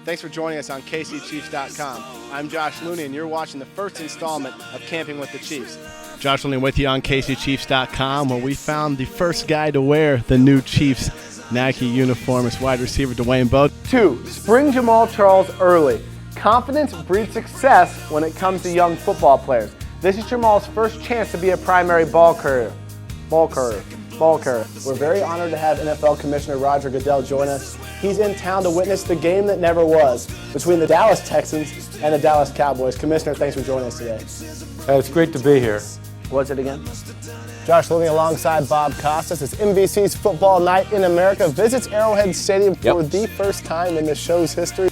Thanks for joining us on KCChiefs.com. I'm Josh Looney, and you're watching the first installment of Camping with the Chiefs. Josh Looney with you on KCChiefs.com, where we found the first guy to wear the new Chiefs Nike uniform. It's wide receiver Dwayne Bowe. 2, spring Jamaal Charles early. Confidence breeds success when it comes to young football players. This is Jamaal's first chance to be a primary ball carrier. We're very honored to have NFL Commissioner Roger Goodell join us. He's in town to witness the game that never was between the Dallas Texans and the Dallas Cowboys. Commissioner, thanks for joining us today. It's great to be here. What's it again? Josh Looney alongside Bob Costas. It's NBC's Football Night in America visits Arrowhead Stadium for the first time in the show's history.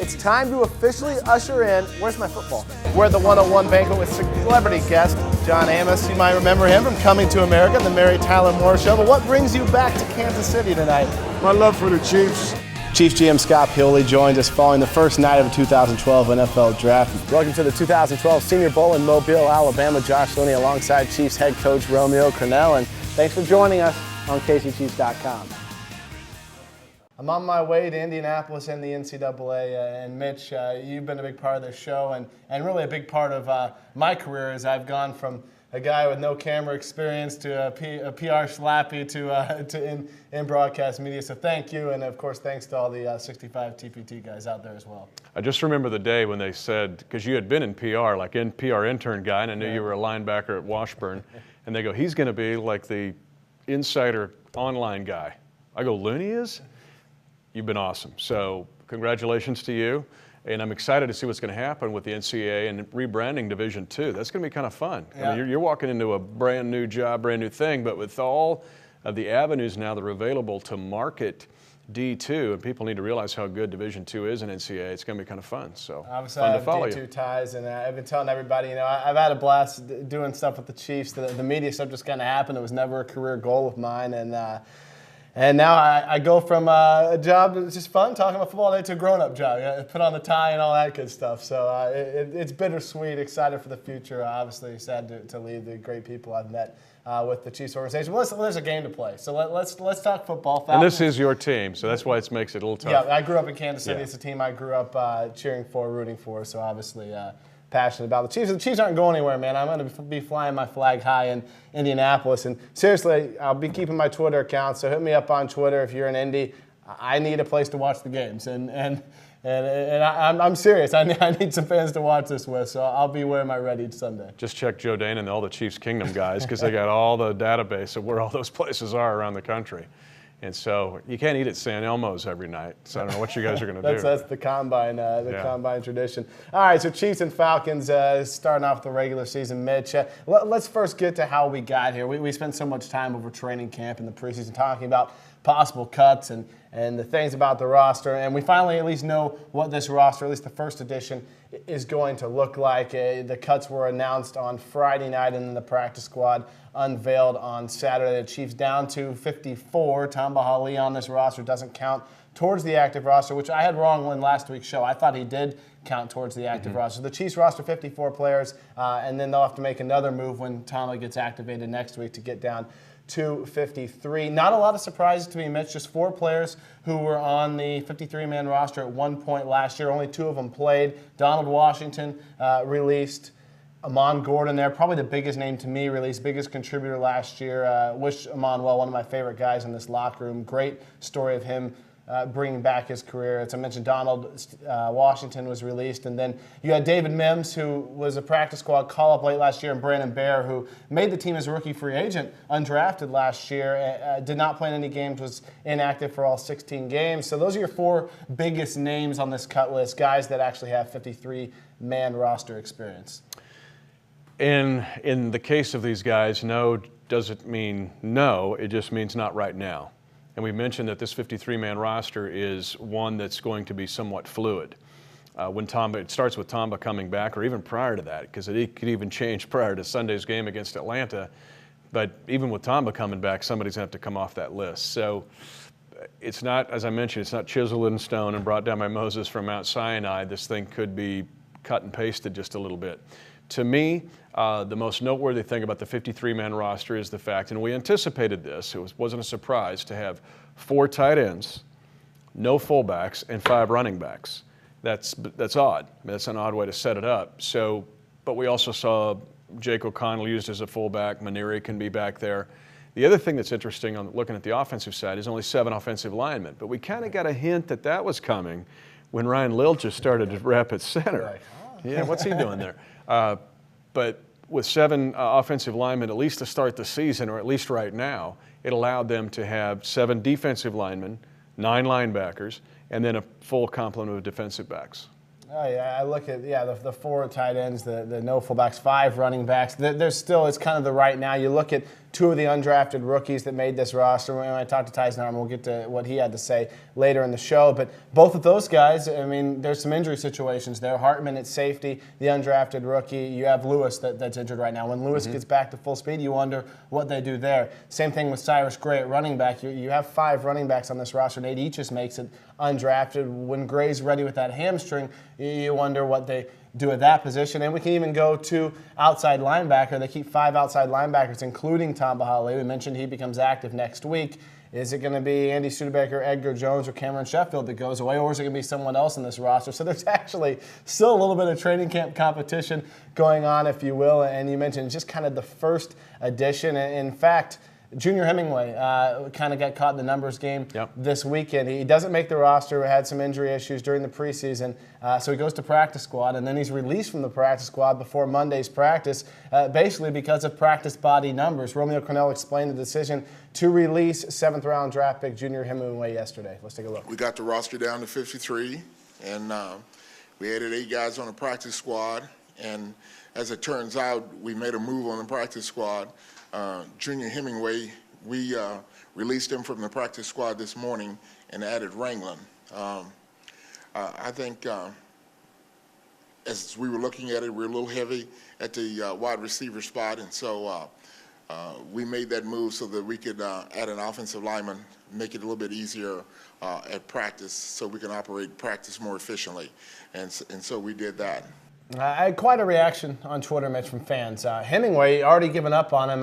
It's time to officially usher in, where's my football? We're at the 101 banquet with celebrity guest John Amos. You might remember him from Coming to America, the Mary Tyler Moore Show. But what brings you back to Kansas City tonight? My love for the Chiefs. Chiefs GM Scott Pioli joins us following the first night of the 2012 NFL Draft. Welcome to the 2012 Senior Bowl in Mobile, Alabama. Josh Looney alongside Chiefs head coach Romeo Crennel. And thanks for joining us on KCChiefs.com. I'm on my way to Indianapolis and the NCAA, and Mitch, you've been a big part of this show and really a big part of my career as I've gone from a guy with no camera experience to a PR slappy to in broadcast media. So thank you, and of course thanks to all the 65 TPT guys out there as well. I just remember the day when they said, because you had been in PR, like in PR intern guy, and I knew you were a linebacker at Washburn, and they go, he's going to be like the insider online guy. I go, Looney is? You've been awesome. So congratulations to you. And I'm excited to see what's going to happen with the NCAA and rebranding Division II. That's going to be kind of fun. Yeah. I mean, you're walking into a brand new job, brand new thing, but with all of the avenues now that are available to market D2, and people need to realize how good Division II is in NCAA, it's going to be kind of fun. So obviously, fun I to have follow D2 you. ties, and I've been telling everybody, I've had a blast doing stuff with the Chiefs. The media stuff just kind of happened. It was never a career goal of mine, and now I go from a job that's just fun, talking about football, to a grown-up job. Put on the tie and all that good stuff. So it's bittersweet, excited for the future. Obviously, sad to leave the great people I've met with the Chiefs organization. Well, there's a game to play. So let's talk football. And this is your team, so that's why it makes it a little tough. Yeah, I grew up in Kansas City. Yeah. It's a team I grew up cheering for, rooting for. So obviously passionate about the Chiefs. The Chiefs aren't going anywhere, man. I'm going to be flying my flag high in Indianapolis. And seriously, I'll be keeping my Twitter account, so hit me up on Twitter if you're in Indy. I need a place to watch the games. And I'm serious. I need some fans to watch this with, so I'll be wearing my red each Sunday. Just check Joe Dana and all the Chiefs Kingdom guys, because they got all the database of where all those places are around the country. And so you can't eat at San Elmo's every night. So I don't know what you guys are going to do. That's the combine, combine tradition. All right, so Chiefs and Falcons starting off the regular season. Mitch, let's first get to how we got here. We spent so much time over training camp in the preseason talking about possible cuts and the things about the roster, and we finally at least know what this roster, at least the first edition, is going to look like. The cuts were announced on Friday night, and then the practice squad unveiled on Saturday. The Chiefs down to 54. Tamba Hali on this roster doesn't count towards the active roster, which I had wrong in last week's show. I thought he did count towards the active roster. The Chiefs roster 54 players, and then they'll have to make another move when Tamba gets activated next week to get down to 53. Not a lot of surprises to me, Mitch. Just 4 players who were on the 53-man roster at one point last year. Only 2 of them played. Donald Washington released. Amon Gordon there, probably the biggest name to me, released, biggest contributor last year. Wish Amon well, one of my favorite guys in this locker room. Great story of him bringing back his career. As I mentioned, Donald Washington was released. And then you had David Mims, who was a practice squad call-up late last year, and Brandon Bear, who made the team as a rookie free agent, undrafted last year, did not play in any games, was inactive for all 16 games. So those are your 4 biggest names on this cut list, guys that actually have 53-man roster experience. In the case of these guys, no doesn't mean no, it just means not right now. And we mentioned that this 53-man roster is one that's going to be somewhat fluid. It starts with Tamba coming back, or even prior to that, because it could even change prior to Sunday's game against Atlanta. But even with Tamba coming back, somebody's going to have to come off that list. So it's not, as I mentioned, it's not chiseled in stone and brought down by Moses from Mount Sinai. This thing could be cut and pasted just a little bit. To me, the most noteworthy thing about the 53-man roster is the fact, and we anticipated this, it wasn't a surprise, to have 4 tight ends, no fullbacks, and 5 running backs. That's odd. I mean, that's an odd way to set it up. So, but we also saw Jake O'Connell used as a fullback. Maneri can be back there. The other thing that's interesting on looking at the offensive side is only 7 offensive linemen, but we kind of got a hint that that was coming when Ryan Lilja started to rep at center. Right. Yeah, what's he doing there? But with 7 offensive linemen, at least to start the season, or at least right now, it allowed them to have 7 defensive linemen, 9 linebackers, and then a full complement of defensive backs. Oh, yeah, I look at, the 4 tight ends, the no fullbacks, 5 running backs. There's still, it's kind of the right now. You look at 2 of the undrafted rookies that made this roster. When I talked to Tyson Arm, we'll get to what he had to say later in the show. But both of those guys, I mean, there's some injury situations there. Hartman at safety, the undrafted rookie. You have Lewis that's injured right now. When Lewis gets back to full speed, you wonder what they do there. Same thing with Cyrus Gray at running back. You have 5 running backs on this roster. Nate Eachus makes it undrafted. When Gray's ready with that hamstring, you wonder what they do at that position. And we can even go to outside linebacker. They keep 5 outside linebackers, including Tom Bahali. We mentioned he becomes active next week. Is it going to be Andy Studebaker, Edgar Jones, or Cameron Sheffield that goes away, or is it going to be someone else in this roster? So there's actually still a little bit of training camp competition going on, if you will. And you mentioned just kind of the first edition. In fact, Junior Hemingway kind of got caught in the numbers game this weekend. He doesn't make the roster, had some injury issues during the preseason, so he goes to practice squad, and then he's released from the practice squad before Monday's practice, basically because of practice body numbers. Romeo Cornell explained the decision to release 7th-round draft pick Junior Hemingway yesterday. Let's take a look. We got the roster down to 53, and we added 8 guys on the practice squad, and as it turns out, we made a move on the practice squad. Junior Hemingway, we released him from the practice squad this morning and added Ranglin. I think as we were looking at it, we were a little heavy at the wide receiver spot, and so we made that move so that we could add an offensive lineman, make it a little bit easier at practice so we can operate practice more efficiently. And so we did that. I had quite a reaction on Twitter, Mitch, from fans. Hemingway, already given up on him.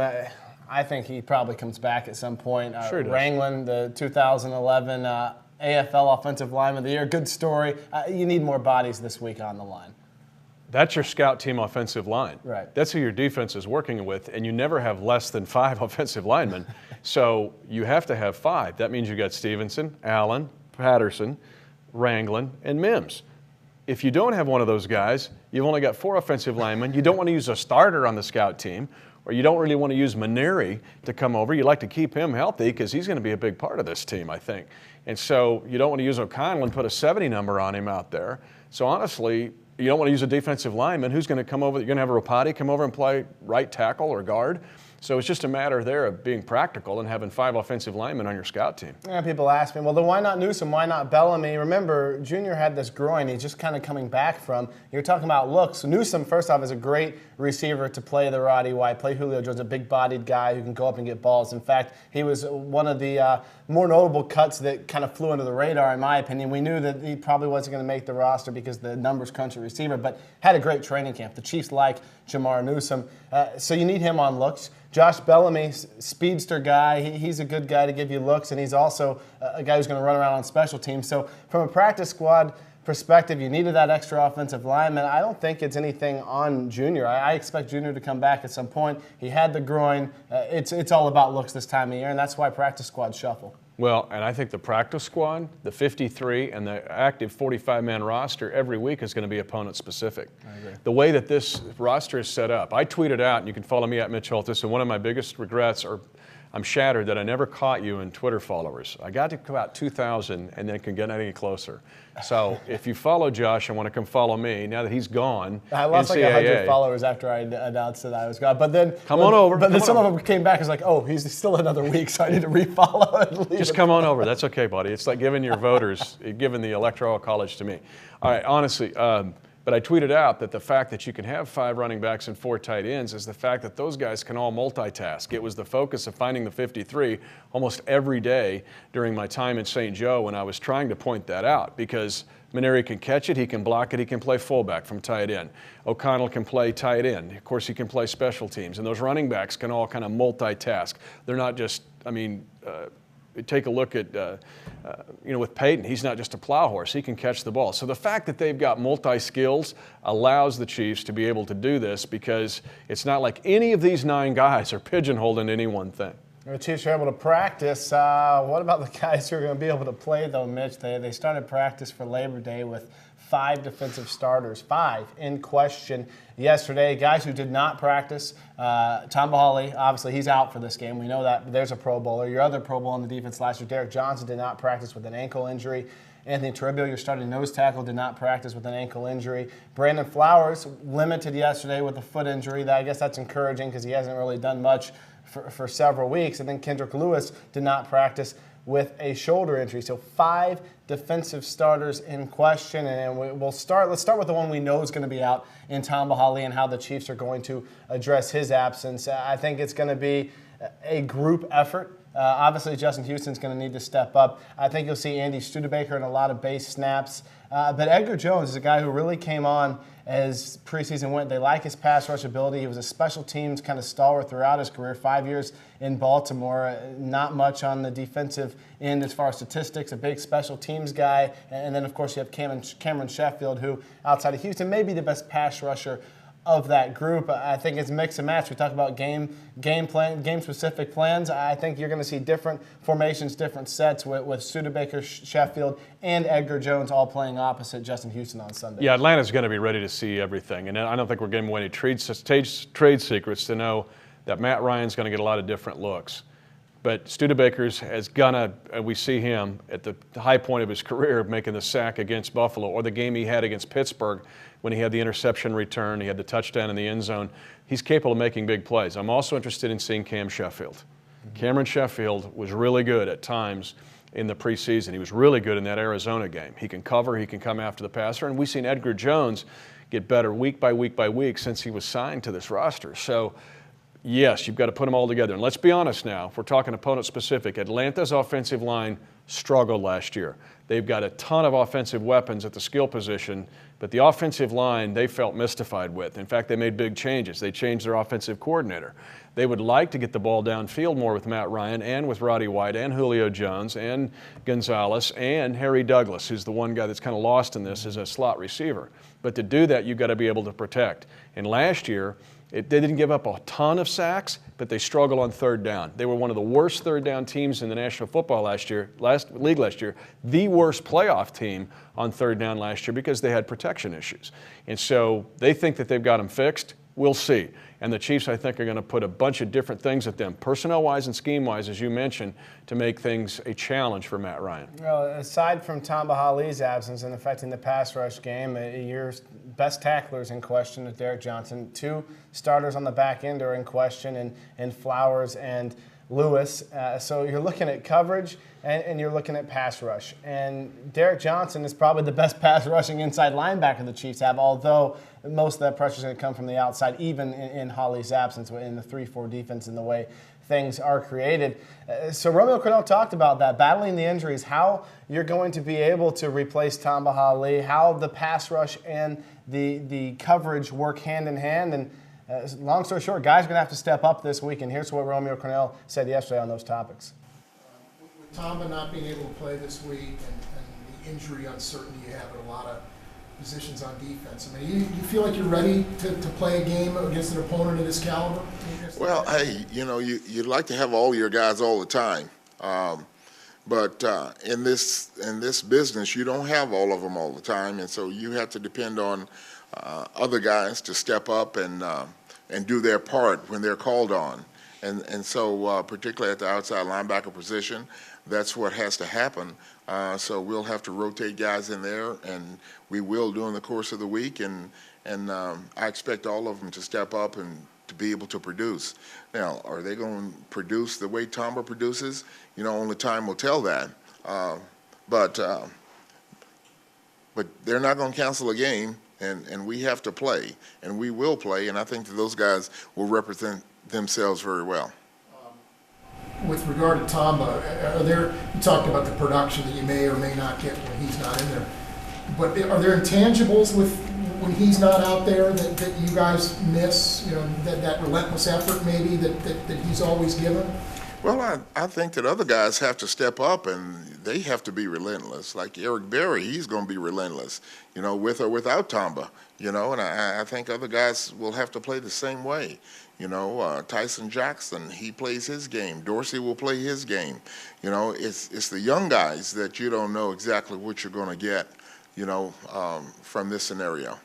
I think he probably comes back at some point. Sure does. Ranglin, the 2011 AFL Offensive Lineman of the Year, good story. You need more bodies this week on the line. That's your scout team offensive line. Right. That's who your defense is working with, and you never have less than 5 offensive linemen. So you have to have 5. That means you got Stevenson, Allen, Patterson, Ranglin, and Mims. If you don't have one of those guys, you've only got 4 offensive linemen. You don't want to use a starter on the scout team, or you don't really want to use Maneri to come over. You like to keep him healthy because he's going to be a big part of this team, I think. And so you don't want to use O'Connell and put a 70 number on him out there. So honestly, you don't want to use a defensive lineman. Who's going to come over? You're going to have Rapati come over and play right tackle or guard. So it's just a matter there of being practical and having 5 offensive linemen on your scout team. Yeah, people ask me, well, then why not Newsome? Why not Bellamy? Remember, Junior had this groin he's just kind of coming back from. You're talking about looks. Newsome, first off, is a great receiver to play the Roddy White, play Julio Jones, a big-bodied guy who can go up and get balls. In fact, he was one of the more notable cuts that kind of flew under the radar, in my opinion. We knew that he probably wasn't going to make the roster because the numbers crunch at receiver, but had a great training camp. The Chiefs like Jamar Newsome, so you need him on looks. Josh Bellamy, speedster guy, he's a good guy to give you looks, and he's also a guy who's going to run around on special teams. So from a practice squad perspective, you needed that extra offensive lineman. I don't think it's anything on Junior. I expect Junior to come back at some point. He had the groin. It's all about looks this time of year, and that's why practice squads shuffle. Well, and I think the practice squad, the 53, and the active 45-man roster every week is going to be opponent-specific. I agree. The way that this roster is set up, I tweeted out, and you can follow me at Mitch Holthus, and one of my biggest regrets, or I'm shattered that I never caught you in Twitter followers. I got to about 2,000 and then couldn't get any closer. So if you follow Josh and want to come follow me, now that he's gone, I lost like 100 followers after I announced that I was gone. But then come on over. But then some of them came back and was like, oh, he's still another week, so I need to refollow. Just come on over. That's okay, buddy. It's like giving your voters, giving the Electoral College to me. All right, honestly, but I tweeted out that the fact that you can have 5 running backs and 4 tight ends is the fact that those guys can all multitask. It was the focus of finding the 53 almost every day during my time in St. Joe when I was trying to point that out, because Maneri can catch it, he can block it, he can play fullback from tight end. O'Connell can play tight end. Of course, he can play special teams. And those running backs can all kind of multitask. They're not just, take a look at, with Peyton, he's not just a plow horse. He can catch the ball. So the fact that they've got multi-skills allows the Chiefs to be able to do this, because it's not like any of these 9 guys are pigeonholed in any one thing. The Chiefs are able to practice. What about the guys who are going to be able to play, though, Mitch? They started practice for Labor Day with 5 defensive starters, 5 in question yesterday. Guys who did not practice, Tamba Hali, obviously he's out for this game. We know that. There's a Pro Bowler. Your other Pro Bowl on the defense last year, Derek Johnson, did not practice with an ankle injury. Anthony Toribio, your starting nose tackle, did not practice with an ankle injury. Brandon Flowers, limited yesterday with a foot injury. I guess that's encouraging because he hasn't really done much for several weeks. And then Kendrick Lewis did not practice with a shoulder injury. So 5 defensive starters in question. And let's start with the one we know is going to be out in Tamba Hali and how the Chiefs are going to address his absence. I think it's going to be a group effort. Obviously, Justin Houston's going to need to step up. I think you'll see Andy Studebaker in a lot of base snaps. But Edgar Jones is a guy who really came on as preseason went. They like his pass rush ability. He was a special teams kind of stalwart throughout his career, 5 years in Baltimore. Not much on the defensive end as far as statistics, a big special teams guy. And then, of course, you have Cameron Sheffield, who, outside of Houston, may be the best pass rusher of that group. I think it's mix and match. We talk about game plan, game-specific plans. I think you're going to see different formations, different sets with Studebaker, Sheffield, and Edgar Jones all playing opposite Justin Houston on Sunday. Yeah, Atlanta's going to be ready to see everything. And I don't think we're giving away any trade secrets to know that Matt Ryan's going to get a lot of different looks. But Studebaker's has gonna, we see him at the high point of his career making the sack against Buffalo, or the game he had against Pittsburgh when he had the interception return, he had the touchdown in the end zone. He's capable of making big plays. I'm also interested in seeing Cam Sheffield. Cameron Sheffield was really good at times in the preseason. He was really good in that Arizona game. He can cover, he can come after the passer, and we've seen Edgar Jones get better week by week by week since he was signed to this roster. So, yes, you've got to put them all together. And let's be honest now, if we're talking opponent-specific, Atlanta's offensive line struggled last year. They've got a ton of offensive weapons at the skill position, but the offensive line they felt mystified with. In fact, they made big changes. They changed their offensive coordinator. They would like to get the ball downfield more with Matt Ryan and with Roddy White and Julio Jones and Gonzalez and Harry Douglas, who's the one guy that's kind of lost in this as a slot receiver. But to do that, you've got to be able to protect. And last year, they didn't give up a ton of sacks, but they struggled on third down. They were one of the worst third down teams in the National Football League last year, the worst playoff team on third down last year because they had protection issues. And so they think that they've got them fixed. We'll see. And the Chiefs, I think, are going to put a bunch of different things at them, personnel-wise and scheme-wise, as you mentioned, to make things a challenge for Matt Ryan. Well, aside from Tamba Hali's absence and affecting the pass rush game, your best tacklers in question with Derek Johnson. 2 starters on the back end are in question, and Flowers and Lewis. So you're looking at coverage and you're looking at pass rush. And Derek Johnson is probably the best pass rushing inside linebacker the Chiefs have, although most of that pressure is going to come from the outside, even in Hali's absence, in the 3-4 defense and the way things are created. So Romeo Crennel talked about that, battling the injuries, how you're going to be able to replace Tamba Hali, how the pass rush and the coverage work hand in hand. And long story short, guys are going to have to step up this week, and here's what Romeo Crennel said yesterday on those topics. With Tamba not being able to play this week and the injury uncertainty you have at a lot of positions on defense, I mean, you feel like you're ready to play a game against an opponent of this caliber? Well, hey, you'd like to have all your guys all the time. But in this business, you don't have all of them all the time, and so you have to depend on other guys to step up and do their part when they're called on. And so particularly at the outside linebacker position, that's what has to happen. So we'll have to rotate guys in there, and we will during the course of the week. And I expect all of them to step up and to be able to produce. Now, are they going to produce the way Tamba produces? Only time will tell that. But they're not going to cancel a game, and we have to play, and we will play, and I think that those guys will represent themselves very well. With regard to Tamba, you talked about the production that you may or may not get when he's not in there, but are there intangibles when he's not out there that you guys miss, that relentless effort maybe that he's always given? Well, I think that other guys have to step up and they have to be relentless. Like Eric Berry, he's going to be relentless, with or without Tamba, and I think other guys will have to play the same way. Tyson Jackson, he plays his game. Dorsey will play his game. It's the young guys that you don't know exactly what you're going to get, from this scenario.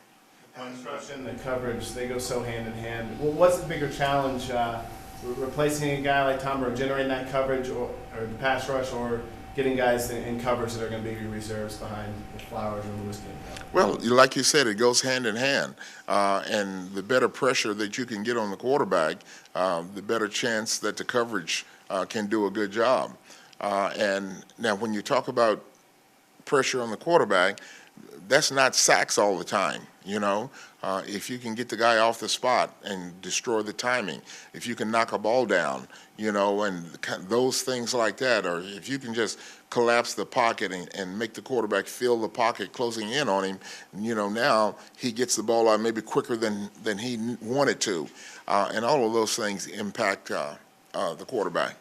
Construction, the coverage, they go so hand in hand. Well, what's the bigger challenge, replacing a guy like Tom Burrow, generating that coverage or the pass rush, or getting guys in coverage that are going to be reserves behind Flowers or Lewis game? Well, like you said, it goes hand in hand. And the better pressure that you can get on the quarterback, the better chance that the coverage can do a good job. And now when you talk about pressure on the quarterback, that's not sacks all the time, If you can get the guy off the spot and destroy the timing, if you can knock a ball down, and those things like that, or if you can just collapse the pocket and make the quarterback feel the pocket closing in on him, now he gets the ball out maybe quicker than he wanted to. And all of those things impact the quarterback.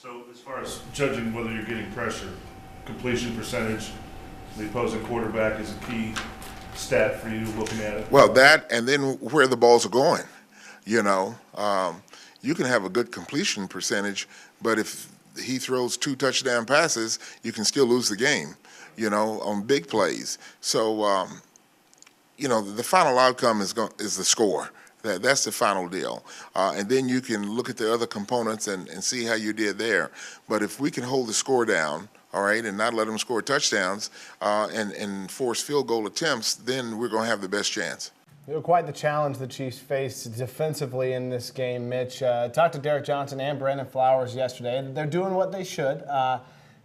So as far as judging whether you're getting pressure, completion percentage, the opposing quarterback is a key stat for you looking at it? Well, that and then where the balls are going, you can have a good completion percentage, but if he throws 2 touchdown passes, you can still lose the game, on big plays. So, the final outcome is the score. That's the final deal. And then you can look at the other components and see how you did there. But if we can hold the score down, all right, and not let them score touchdowns and force field goal attempts, then we're going to have the best chance. Quite the challenge the Chiefs faced defensively in this game, Mitch. Talked to Derek Johnson and Brandon Flowers yesterday. They're doing what they should.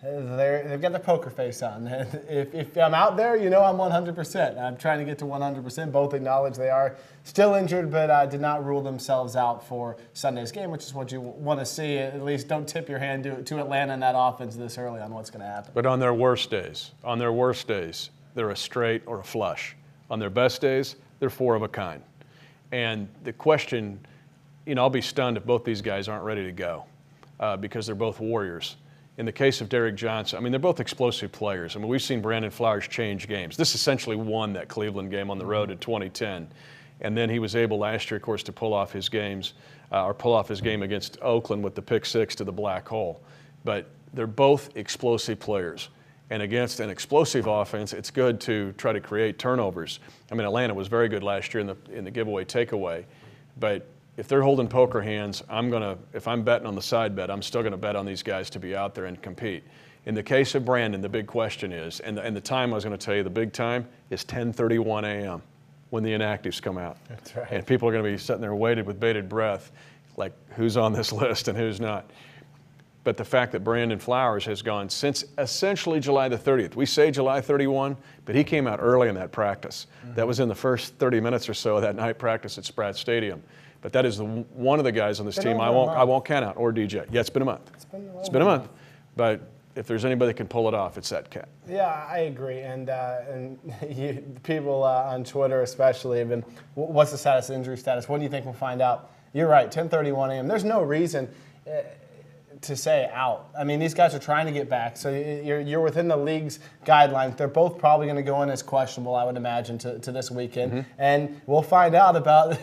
They've got their poker face on. If I'm out there, I'm 100%. I'm trying to get to 100%. Both acknowledge they are still injured, but did not rule themselves out for Sunday's game, which is what you want to see. At least don't tip your hand to Atlanta in that offense this early on what's going to happen. But on their worst days, they're a straight or a flush. On their best days, they're 4 of a kind. And the question, I'll be stunned if both these guys aren't ready to go because they're both warriors. In the case of Derek Johnson, they're both explosive players. We've seen Brandon Flowers change games. This essentially won that Cleveland game on the road in 2010. And then he was able last year, of course, to pull off his game against Oakland with the pick 6 to the black hole. But they're both explosive players. And against an explosive offense, it's good to try to create turnovers. Atlanta was very good last year in the giveaway takeaway. But if they're holding poker hands, if I'm betting on the side bet, I'm still going to bet on these guys to be out there and compete. In the case of Brandon, the big question is, and the time I was going to tell you, the big time is 10:31 a.m. when the inactives come out. That's right. And people are going to be sitting there waiting with bated breath, like who's on this list and who's not. But the fact that Brandon Flowers has gone since essentially July the 30th. We say July 31, but he came out early in that practice. Mm-hmm. That was in the first 30 minutes or so of that night practice at Spratt Stadium. But that is one of the guys on this team I won't count out, or DJ. Yeah, it's been a month. It's been a month. But if there's anybody that can pull it off, it's that cat. Yeah, I agree. And people on Twitter especially have been, what's the status, injury status? When do you think we'll find out? You're right, 10:31 a.m. There's no reason to say out. These guys are trying to get back, so you're within the league's guidelines. They're both probably going to go in as questionable, I would imagine, to this weekend. Mm-hmm. And we'll find out about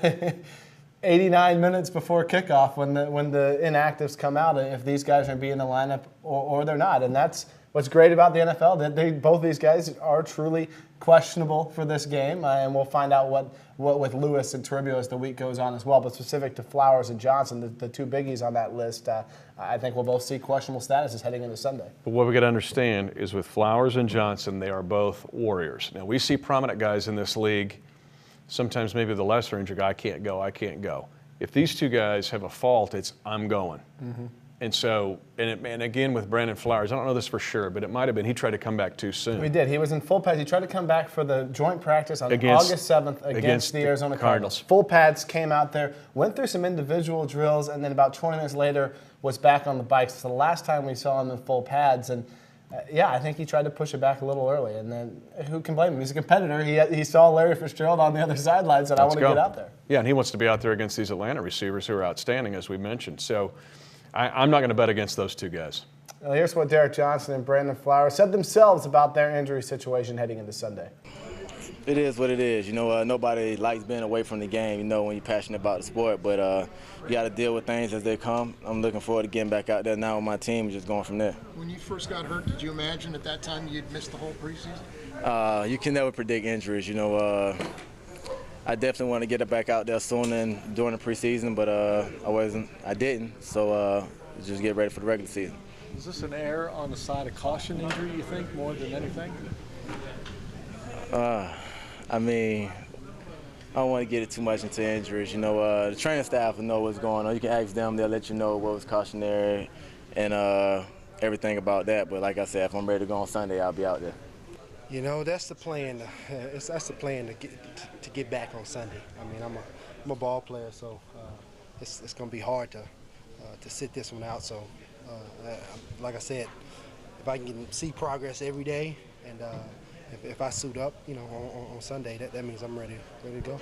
89 minutes before kickoff when the inactives come out, if these guys are in the lineup or they're not. And that's what's great about the NFL, that both these guys are truly questionable for this game. And we'll find out what with Lewis and Toribio as the week goes on as well. But specific to Flowers and Johnson, the 2 biggies on that list, I think we'll both see questionable statuses heading into Sunday. But what we got to understand is with Flowers and Johnson, they are both warriors. Now, we see prominent guys in this league. Sometimes maybe the lesser injured guy, I can't go. If these 2 guys have a fault, it's I'm going. Mm-hmm. And so, and again with Brandon Flowers, I don't know this for sure, but it might have been he tried to come back too soon. He did. He was in full pads. He tried to come back for the joint practice on August 7th against the Arizona Cardinals. Full pads, came out there, went through some individual drills, and then about 20 minutes later was back on the bike. So the last time we saw him in full pads, and I think he tried to push it back a little early, and then who can blame him? He's a competitor. He saw Larry Fitzgerald on the other sideline and said, I want to get out there. Yeah, and he wants to be out there against these Atlanta receivers who are outstanding, as we mentioned. So I'm not going to bet against those two guys. Well, here's what Derek Johnson and Brandon Flowers said themselves about their injury situation heading into Sunday. It is what it is. Nobody likes being away from the game, when you're passionate about the sport. But you got to deal with things as they come. I'm looking forward to getting back out there now with my team and just going from there. When you first got hurt, did you imagine at that time you'd miss the whole preseason? You can never predict injuries. I definitely want to get it back out there soon and during the preseason, but I didn't. So just get ready for the regular season. Is this an error on the side of caution injury, you think, more than anything? I don't want to get it too much into injuries. The training staff will know what's going on. You can ask them; they'll let you know what was cautionary and everything about that. But like I said, if I'm ready to go on Sunday, I'll be out there. That's the plan. That's the plan to get back on Sunday. I'm a ball player, so it's going to be hard to sit this one out. So, like I said, if I can see progress every day, and if I suit up, on Sunday, that means I'm ready to go.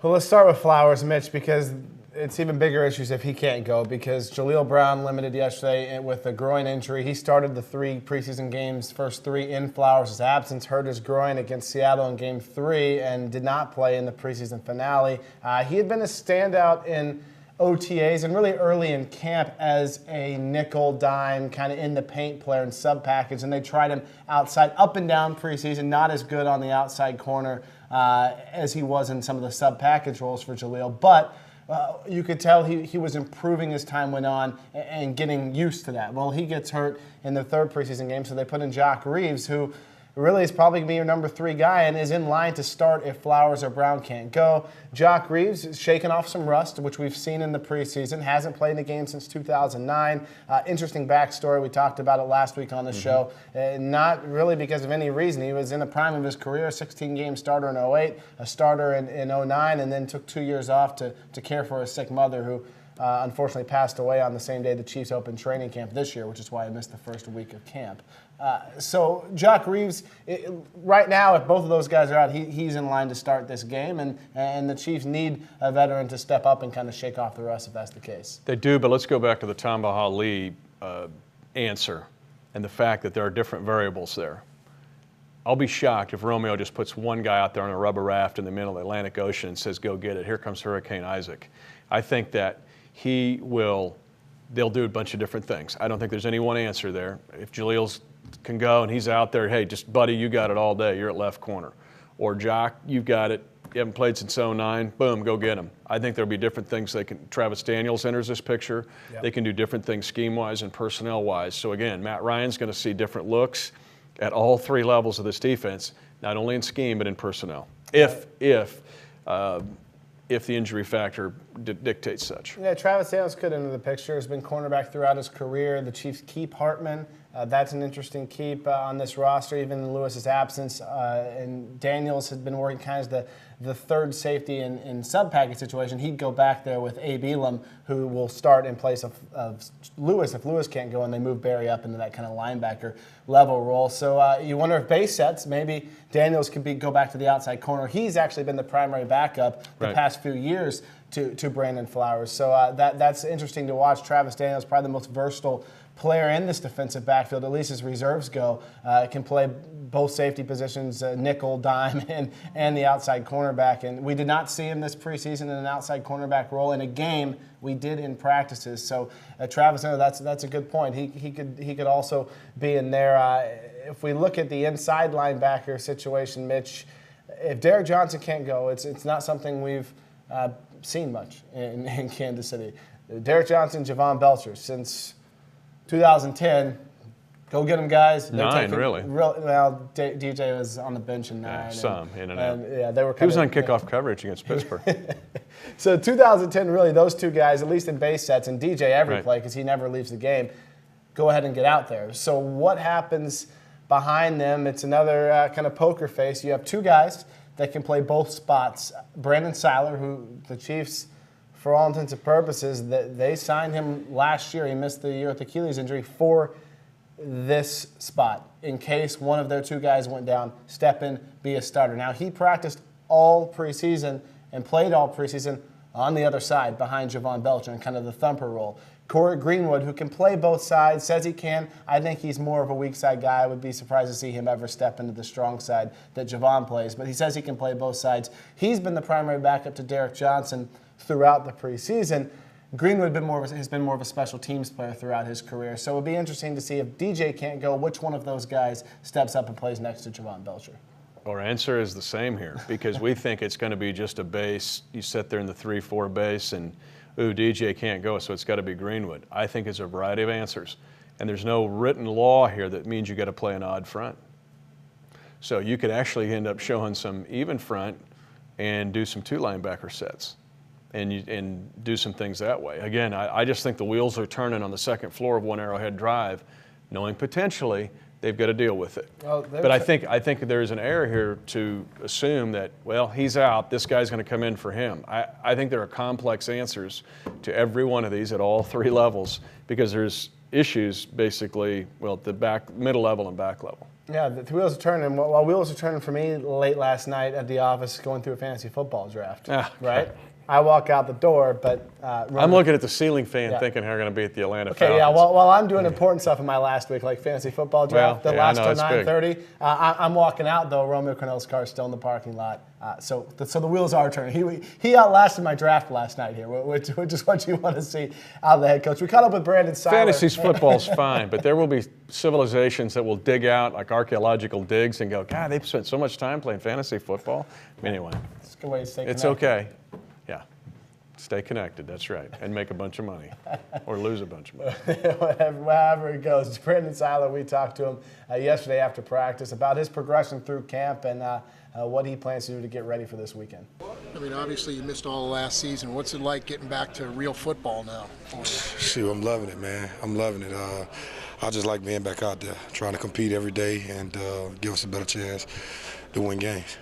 Well, let's start with Flowers, Mitch, because it's even bigger issues if he can't go, because Jaleel Brown limited yesterday with a groin injury. He started the 3 preseason games, first 3 in Flowers' absence, hurt his groin against Seattle in Game 3 and did not play in the preseason finale. He had been a standout in OTAs and really early in camp as a nickel dime, kind of in the paint player and sub package, and they tried him outside, up and down preseason, not as good on the outside corner as he was in some of the sub package roles for Jaleel, but you could tell he was improving as time went on and getting used to that. Well, he gets hurt in the 3rd preseason game, so they put in Jock Reeves, who really is probably going to be your number 3 guy and is in line to start if Flowers or Brown can't go. Jock Reeves is shaking off some rust, which we've seen in the preseason. Hasn't played in a game since 2009. Interesting backstory. We talked about it last week on the show. Not really because of any reason. He was in the prime of his career, 16-game starter in 08, a starter in 09, and then took 2 years off to care for a sick mother who unfortunately passed away on the same day the Chiefs opened training camp this year, which is why I missed the first week of camp. So Jock Reeves, right now, if both of those guys are out, he's in line to start this game, and the Chiefs need a veteran to step up and kind of shake off the rust if that's the case. They do, but let's go back to the Tamba Hali answer and the fact that there are different variables there. I'll be shocked if Romeo just puts one guy out there on a rubber raft in the middle of the Atlantic Ocean and says, go get it. Here comes Hurricane Isaac. I think that they'll do a bunch of different things. I don't think there's any one answer there. If Jaleel can go and he's out there, hey, just buddy, you got it all day. You're at left corner. Or Jock, you've got it. You haven't played since 09. Boom, go get him. I think there'll be different things Travis Daniels enters this picture. Yep. They can do different things scheme-wise and personnel-wise. So again, Matt Ryan's going to see different looks at all 3 levels of this defense, not only in scheme but in personnel. If the injury factor dictates such. Yeah, Travis Daniels could enter the picture. Has been cornerback throughout his career. The Chiefs keep Hartman. That's an interesting keep on this roster, even in Lewis's absence. And Daniels has been working kind of the 3rd safety in sub-package situation. He'd go back there with Abe Elam, who will start in place of Lewis if Lewis can't go, and they move Barry up into that kind of linebacker level role. So you wonder if base sets, maybe Daniels could go back to the outside corner. He's actually been the primary backup the past few years to Brandon Flowers. So that's interesting to watch. Travis Daniels, probably the most versatile player in this defensive backfield, at least as reserves go, can play both safety positions, nickel, dime, and the outside cornerback. And we did not see him this preseason in an outside cornerback role in a game. We did in practices. So Travis, that's a good point. He could also be in there. If we look at the inside linebacker situation, Mitch, if Derek Johnson can't go, it's not something we've seen much in Kansas City. Derek Johnson, Javon Belcher, since 2010, go get them, guys. 9, really. Well, DJ was on the bench in 9. Yeah, some in and out. Yeah, they were. He was on kickoff coverage against Pittsburgh. So 2010, really, those 2 guys, at least in base sets, and DJ every play because he never leaves the game, go ahead and get out there. So what happens behind them? It's another kind of poker face. You have 2 guys that can play both spots. Brandon Seiler, who the Chiefs, for all intents and purposes, they signed him last year. He missed the year with Achilles injury for this spot. In case one of their 2 guys went down, step in, be a starter. Now, he practiced all preseason and played all preseason on the other side behind Javon Belcher in kind of the thumper role. Corey Greenwood, who can play both sides, says he can. I think he's more of a weak side guy. I would be surprised to see him ever step into the strong side that Javon plays. But he says he can play both sides. He's been the primary backup to Derek Johnson throughout the preseason. Greenwood has been more of a special teams player throughout his career. So it would be interesting to see if DJ can't go, which one of those guys steps up and plays next to Javon Belcher. Our answer is the same here because we think it's going to be just a base. You sit there in the 3-4 base and, ooh, DJ can't go, so it's got to be Greenwood. I think it's a variety of answers. And there's no written law here that means you got to play an odd front. So you could actually end up showing some even front and do some 2 linebacker sets and do some things that way. Again, I just think the wheels are turning on the second floor of One Arrowhead Drive, knowing potentially they've got to deal with it. Well, but I think there's an error here to assume that, well, he's out, this guy's going to come in for him. I think there are complex answers to every one of these at all 3 levels because there's issues basically, well, at the middle level and back level. Yeah, the wheels are turning. While wheels are turning for me late last night at the office going through a fantasy football draft, right? I walk out the door, but I'm looking at the ceiling fan thinking how we're going to be at the Atlanta Falcons. Okay, yeah, while I'm doing important stuff in my last week, like fantasy football draft, last till 9:30, I'm walking out, though. Romeo Cornell's car is still in the parking lot. So the wheels are turning. He outlasted my draft last night here, which is what you want to see out of the head coach. We caught up with Brandon Seiler. Fantasy football's fine, but there will be civilizations that will dig out like archaeological digs and go, God, they've spent so much time playing fantasy football. Anyway, it's a good way to stay connected. It's okay. Yeah. Stay connected, that's right, and make a bunch of money or lose a bunch of money. Wherever it goes. Brandon Seiler, we talked to him yesterday after practice about his progression through camp and what he plans to do to get ready for this weekend. I mean, obviously you missed all the last season. What's it like getting back to real football now? Shoot, I'm loving it, man. I'm loving it. I just like being back out there, trying to compete every day and give us a better chance to win games.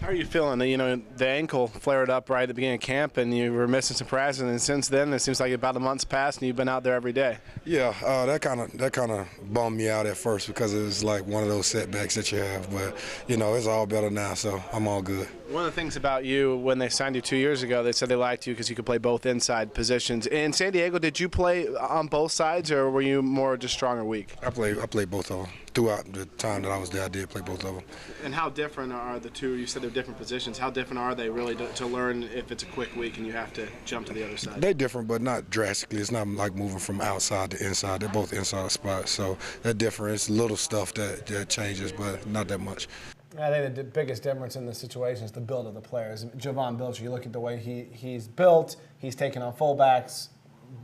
How are you feeling? You know, the ankle flared up right at the beginning of camp, and you were missing some practice, and since then it seems like about a month's passed, and you've been out there every day. Yeah, that kind of bummed me out at first because it was like one of those setbacks that you have. But you know, it's all better now, so I'm all good. One of the things about you, when they signed you 2 years ago, they said they liked you because you could play both inside positions. In San Diego, did you play on both sides, or were you more just strong or weak? I played both of them. Throughout the time that I was there, I did play both of them. And how different are the two? You said they're different positions. How different are they really to learn if it's a quick week and you have to jump to the other side? They're different, but not drastically. It's not like moving from outside to inside. They're both inside spots, so they're different. It's little stuff that changes, but not that much. I think the biggest difference in the situation is the build of the players. Javon Belcher, you look at the way he's built, he's taking on fullbacks,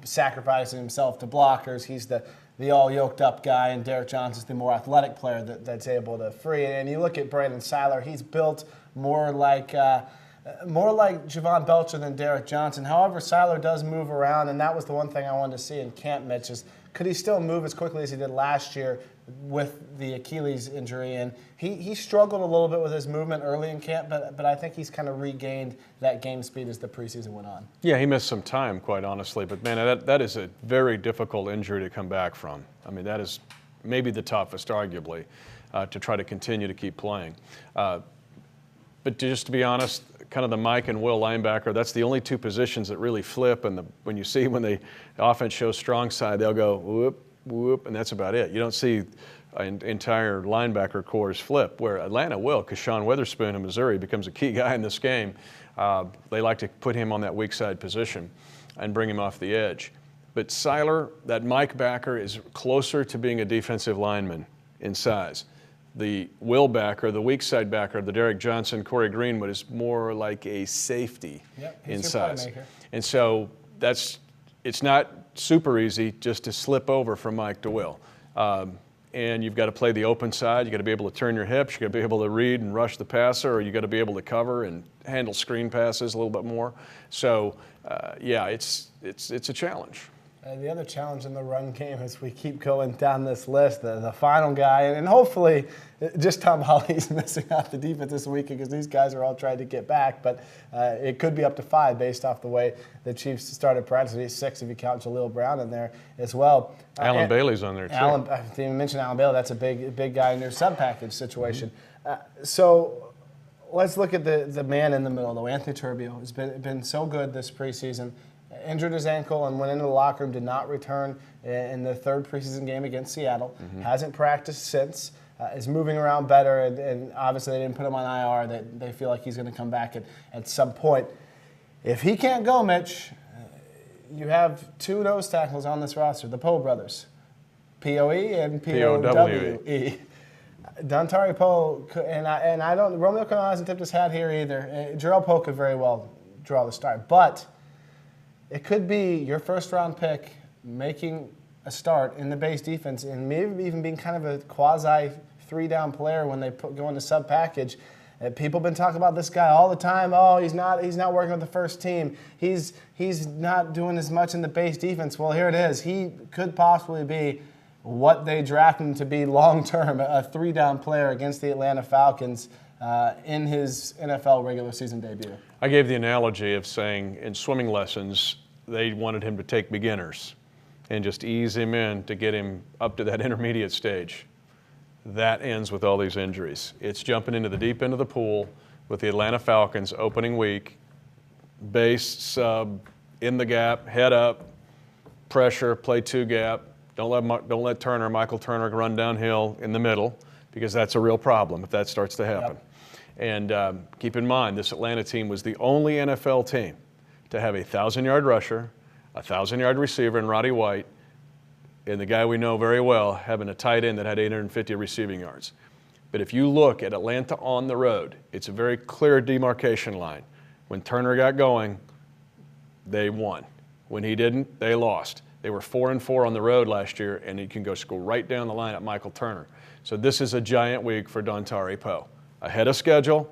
sacrificing himself to blockers. He's the all yoked up guy, and Derek Johnson's the more athletic player that's able to free. And you look at Brandon Seiler, he's built more like Javon Belcher than Derek Johnson. However, Seiler does move around, and that was the one thing I wanted to see in camp, Mitch, is could he still move as quickly as he did last year with the Achilles injury? And he struggled a little bit with his movement early in camp, but I think he's kind of regained that game speed as the preseason went on. Yeah, he missed some time, quite honestly. But, man, that is a very difficult injury to come back from. I mean, that is maybe the toughest, arguably, to try to continue to keep playing. But just to be honest, kind of the Mike and Will linebacker, that's the only 2 positions that really flip. And when the offense shows strong side, they'll go whoop, whoop, and that's about it. You don't see an entire linebacker corps flip, where Atlanta will, because Sean Witherspoon of Missouri becomes a key guy in this game. They like to put him on that weak side position and bring him off the edge. But Seiler, that Mike backer, is closer to being a defensive lineman in size. The Will backer, the weak side backer, the Derek Johnson, Corey Greenwood, is more like a safety in size. And so it's not super easy just to slip over from Mike to Will. And you've got to play the open side. You've got to be able to turn your hips. You've got to be able to read and rush the passer, or you've got to be able to cover and handle screen passes a little bit more. So, yeah, it's a challenge. The other challenge in the run game as we keep going down this list, the final guy, and hopefully just Tom Holly's missing off the defense this week because these guys are all trying to get back, but it could be up to 5 based off the way the Chiefs started practicing. 6 if you count Jaleel Brown in there as well. Alan Bailey's on there too. I didn't even mention Alan Bailey. That's a big guy in your sub-package situation. So let's look at the man in the middle, though. Anthony Turbio has been so good this preseason. injured his ankle and went into the locker room, did not return in the third preseason game against Seattle. Hasn't practiced since. Is moving around better, and obviously they didn't put him on IR. They feel like he's going to come back at some point. If he can't go, Mitch, you have two nose tackles on this roster, the Poe brothers, Poe and Powe. Dontari Poe, and I don't. Romeo Crennel hasn't tipped his hat here either. Jarrell Poe could very well draw the start, but it could be your first-round pick making a start in the base defense and maybe even being kind of a quasi three-down player when they go into sub package. People have been talking about this guy all the time. Oh, he's not working with the first team. He's not doing as much in the base defense. Well, here it is. He could possibly be what they drafted him to be long-term, a three-down player against the Atlanta Falcons in his NFL regular season debut. I gave the analogy of saying in swimming lessons they wanted him to take beginners and just ease him in to get him up to that intermediate stage. That ends with all these injuries. It's jumping into the deep end of the pool with the Atlanta Falcons opening week, base, sub, in the gap, head up, pressure, play two gap. Don't let Michael Turner run downhill in the middle, because that's a real problem if that starts to happen. Yep. And keep in mind, this Atlanta team was the only NFL team to have a 1,000-yard rusher, a 1,000-yard receiver in Roddy White, and the guy we know very well having a tight end that had 850 receiving yards. But if you look at Atlanta on the road, it's a very clear demarcation line. When Turner got going, they won. When he didn't, they lost. They were 4-4 on the road last year, and you can go right down the line at Michael Turner. So this is a giant week for Dontari Poe. Ahead of schedule,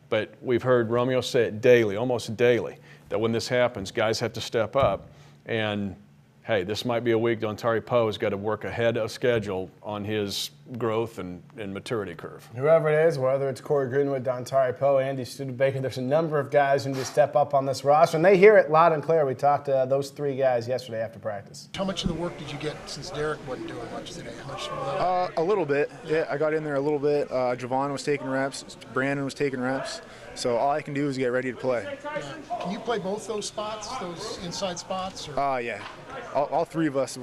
but we've heard Romeo say it daily, almost daily, that when this happens, guys have to step up. And hey, this might be a week Dontari Poe has got to work ahead of schedule on his growth and maturity curve. Whoever it is, whether it's Corey Greenwood, Dontari Poe, Andy Studebaker, there's a number of guys who need to step up on this roster, and they hear it loud and clear. We talked to those three guys yesterday after practice. How much of the work did you get since Derek wasn't doing much today? How much? A little bit. Yeah, I got in there a little bit. Javon was taking reps. Brandon was taking reps. So all I can do is get ready to play. Can you play both those spots, those inside spots? Or? Yeah. All three of us,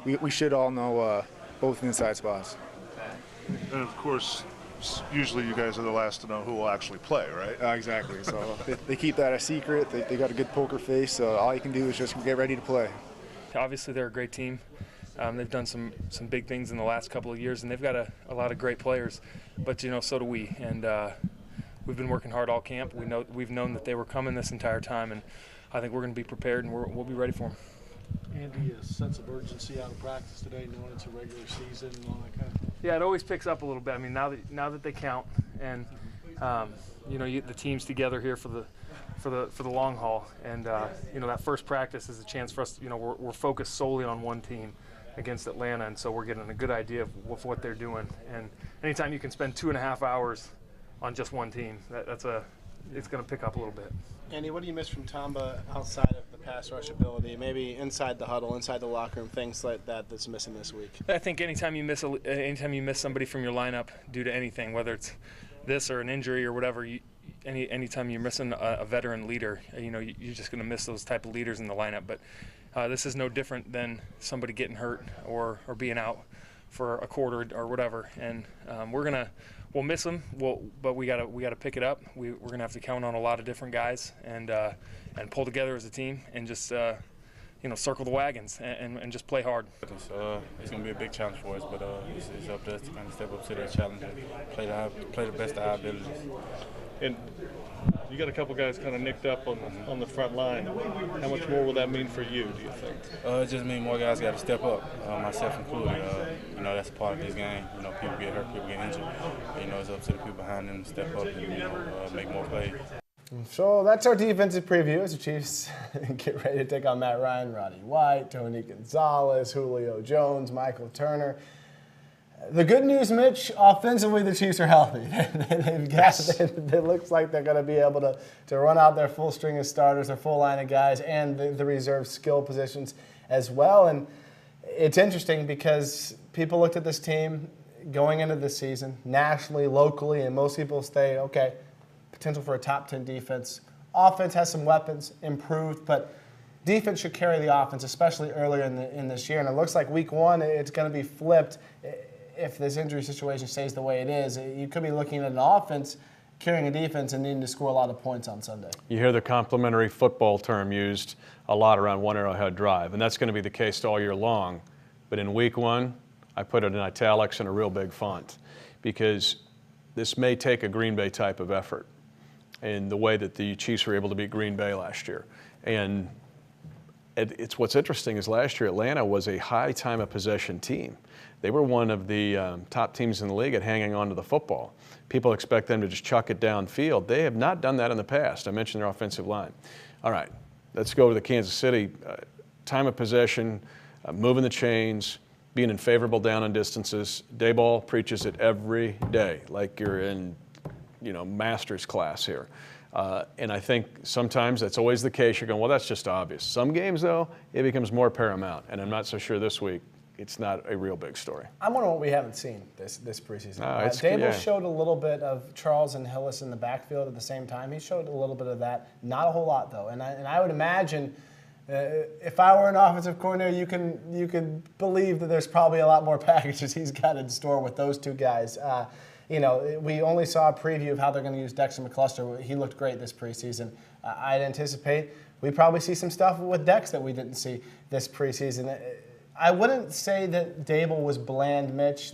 we should all know both inside spots. And of course, usually you guys are the last to know who will actually play, right? Exactly. So they keep that a secret. They got a good poker face. So all you can do is just get ready to play. Obviously, they're a great team. They've done some big things in the last couple of years, and they've got a lot of great players. But so do we. And we've been working hard all camp. We've known that they were coming this entire time, and I think we're going to be prepared and we'll be ready for them. Andy, a sense of urgency out of practice today, knowing it's a regular season and all that kind of thing. Yeah, it always picks up a little bit. I mean, now that they count, and the team's together here for the long haul, and that first practice is a chance for us. We're focused solely on one team against Atlanta, and so we're getting a good idea of what they're doing. And anytime you can spend 2.5 hours on just one team, it's going to pick up a little bit. Andy, what do you miss from Tamba outside of the pass rush ability? Maybe inside the huddle, inside the locker room, things like that's missing this week. I think anytime you miss somebody from your lineup due to anything, whether it's this or an injury or whatever, anytime you're missing a veteran leader, you're just going to miss those type of leaders in the lineup. But this is no different than somebody getting hurt or being out for a quarter or whatever, and we'll miss them. But we gotta pick it up. We're gonna have to count on a lot of different guys and pull together as a team and just circle the wagons and just play hard. It's gonna be a big challenge for us, but it's up to us to kind of step up to that challenge and play the best of our abilities. And you got a couple guys kind of nicked up on the front line. How much more will that mean for you, do you think? It just means more guys got to step up, myself included. That's a part of this game. People get hurt, people get injured. It's up to the people behind them to step up and make more plays. So that's our defensive preview as the Chiefs get ready to take on Matt Ryan, Roddy White, Tony Gonzalez, Julio Jones, Michael Turner. The good news, Mitch, offensively the Chiefs are healthy. It looks like they're going to be able to run out their full string of starters, their full line of guys, and the reserve skill positions as well. And it's interesting because people looked at this team going into this season, nationally, locally, and most people say, okay, potential for a top 10 defense. Offense has some weapons, improved, but defense should carry the offense, especially earlier in this year. And it looks like week one, it's going to be flipped. If this injury situation stays the way it is, you could be looking at an offense carrying a defense and needing to score a lot of points on Sunday. You hear the complementary football term used a lot around One Arrowhead Drive, and that's going to be the case all year long. But in week one, I put it in italics in a real big font because this may take a Green Bay type of effort in the way that the Chiefs were able to beat Green Bay last year. And it's what's interesting is last year Atlanta was a high time of possession team. They were one of the top teams in the league at hanging on to the football. People expect them to just chuck it downfield. They have not done that in the past. I mentioned their offensive line. All right, let's go to the Kansas City. Time of possession, moving the chains, being in favorable down and distances. Daboll preaches it every day, like you're in, master's class here. And I think sometimes that's always the case. You're going, well, that's just obvious. Some games, though, it becomes more paramount. And I'm not so sure this week it's not a real big story. I'm wondering what we haven't seen this preseason. Daboll showed a little bit of Charles and Hillis in the backfield at the same time. He showed a little bit of that. Not a whole lot, though. And I would imagine if I were an offensive coordinator, you can believe that there's probably a lot more packages he's got in store with those two guys. We only saw a preview of how they're going to use Dexter McCluster. He looked great this preseason. I'd anticipate we probably see some stuff with Dex that we didn't see this preseason. I wouldn't say that Daboll was bland, Mitch,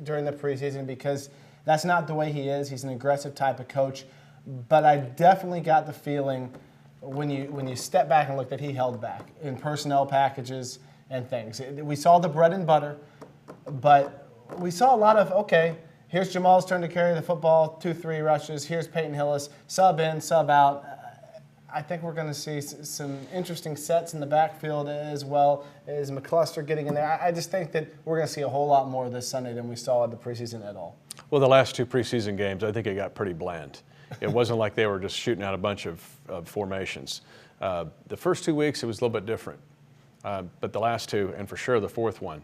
during the preseason because that's not the way he is. He's an aggressive type of coach. But I definitely got the feeling when you step back and look that he held back in personnel packages and things. We saw the bread and butter, but we saw a lot of, okay, here's Jamal's turn to carry the football, 2-3 rushes. Here's Peyton Hillis, sub in, sub out. I think we're going to see some interesting sets in the backfield as well as McCluster getting in there. I just think that we're going to see a whole lot more this Sunday than we saw in the preseason at all. Well, the last two preseason games, I think it got pretty bland. It wasn't like they were just shooting out a bunch of formations. The first 2 weeks, it was a little bit different. But the last two, and for sure the fourth one.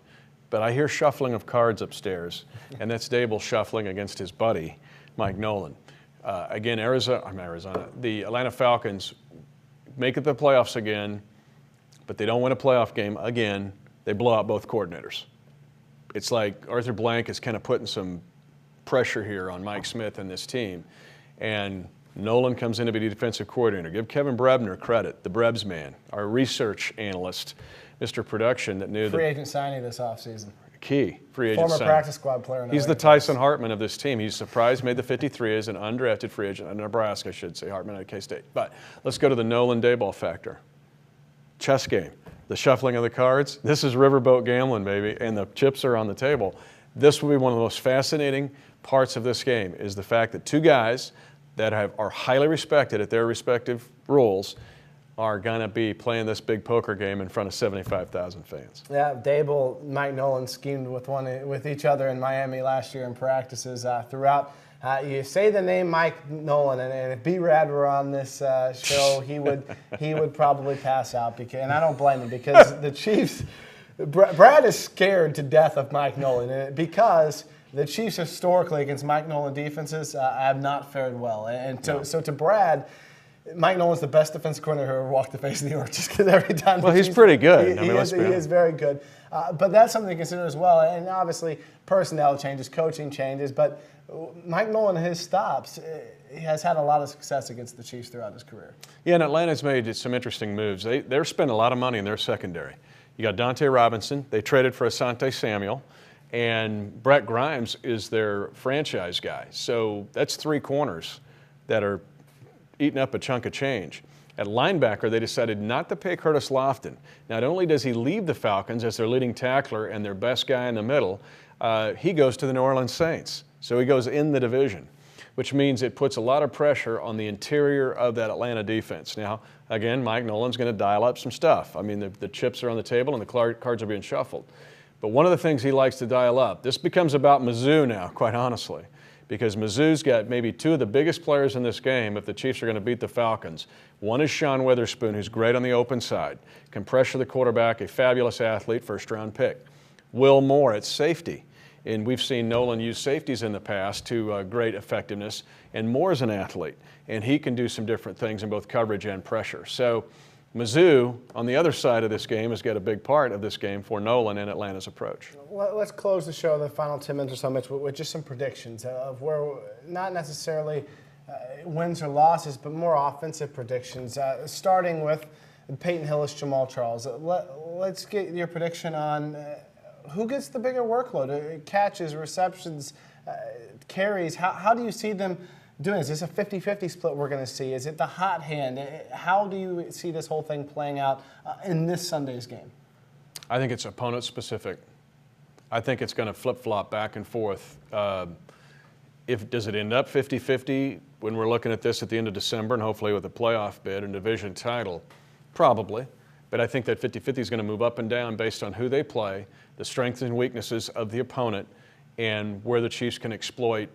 But I hear shuffling of cards upstairs, and that's Daboll shuffling against his buddy, Mike Nolan. Again, the Atlanta Falcons make it to the playoffs again, but they don't win a playoff game again. They blow out both coordinators. It's like Arthur Blank is kind of putting some pressure here on Mike Smith and this team. And Nolan comes in to be the defensive coordinator. Give Kevin Brebner credit, the Brebs man, our research analyst, Mr. Production that knew free agent signing this offseason. Key free agent former signing. Practice squad player. He's the Tyson Hartman of this team. He's surprised, made the 53 as an undrafted free agent. Nebraska, I should say, Hartman out of K-State. But let's go to the Nolan-Daboll factor. Chess game. The shuffling of the cards. This is riverboat gambling, baby, and the chips are on the table. This will be one of the most fascinating parts of this game is the fact that two guys that are highly respected at their respective roles are going to be playing this big poker game in front of 75,000 fans. Yeah, Daboll, Mike Nolan schemed with each other in Miami last year in practices throughout. You say the name Mike Nolan, and if B-Rad were on this show, he would probably pass out. And I don't blame him because the Chiefs, Brad is scared to death of Mike Nolan because the Chiefs historically against Mike Nolan defenses have not fared well. So to Brad, Mike Nolan's the best defensive coordinator who ever walked the face of the earth just because every time. Well, he's pretty good. He is very good. But that's something to consider as well. And obviously, personnel changes, coaching changes. But Mike Nolan, his stops, he has had a lot of success against the Chiefs throughout his career. Yeah, and Atlanta's made some interesting moves. They're spending a lot of money in their secondary. You got Dante Robinson. They traded for Asante Samuel. And Brett Grimes is their franchise guy. So that's three corners that are eating up a chunk of change. At linebacker, they decided not to pay Curtis Lofton. Not only does he leave the Falcons as their leading tackler and their best guy in the middle, he goes to the New Orleans Saints. So he goes in the division, which means it puts a lot of pressure on the interior of that Atlanta defense. Now, again, Mike Nolan's going to dial up some stuff. I mean, the chips are on the table and the cards are being shuffled. But one of the things he likes to dial up, this becomes about Mizzou now, quite honestly, because Mizzou's got maybe two of the biggest players in this game if the Chiefs are going to beat the Falcons. One is Sean Witherspoon, who's great on the open side, can pressure the quarterback, a fabulous athlete, first-round pick. Will Moore at safety, and we've seen Nolan use safeties in the past to great effectiveness, and Moore's an athlete, and he can do some different things in both coverage and pressure. So Mizzou, on the other side of this game, has got a big part of this game for Nolan and Atlanta's approach. Let's close the show, the final 10 minutes or so, Mitch, with just some predictions of where, not necessarily wins or losses, but more offensive predictions, starting with Peyton Hillis, Jamal Charles. Let's get your prediction on who gets the bigger workload, catches, receptions, carries. How do you see them doing? Is this a 50-50 split we're going to see? Is it the hot hand? How do you see this whole thing playing out in this Sunday's game? I think it's opponent specific. I think it's going to flip-flop back and forth. Does it end up 50-50 when we're looking at this at the end of December and hopefully with a playoff bid and division title? Probably. But I think that 50-50 is going to move up and down based on who they play, the strengths and weaknesses of the opponent, and where the Chiefs can exploit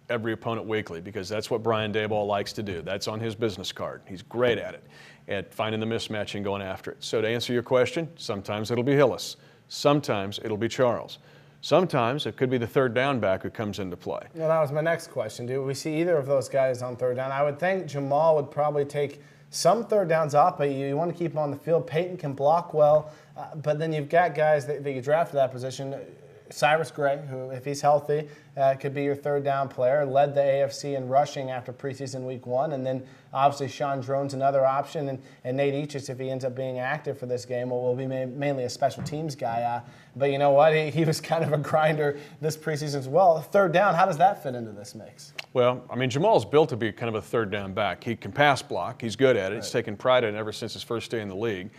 every opponent weekly, because that's what Brian Daboll likes to do. That's on his business card. He's great at it, at finding the mismatch and going after it. So to answer your question, sometimes it'll be Hillis. Sometimes it'll be Charles. Sometimes it could be the third down back who comes into play. Well, that was my next question. Do we see either of those guys on third down? I would think Jamal would probably take some third downs off, but you want to keep him on the field. Peyton can block well, but then you've got guys that you draft for that position. Cyrus Gray, who, if he's healthy, could be your third down player, led the AFC in rushing after preseason week 1. And then obviously Sean Drone's another option. And Nate Eachus, if he ends up being active for this game, will be mainly a special teams guy. But you know what? He was kind of a grinder this preseason as well. Third down, how does that fit into this mix? Well, I mean, Jamal's built to be kind of a third down back. He can pass block. He's good at it. Right. He's taken pride in it ever since his first day in the league.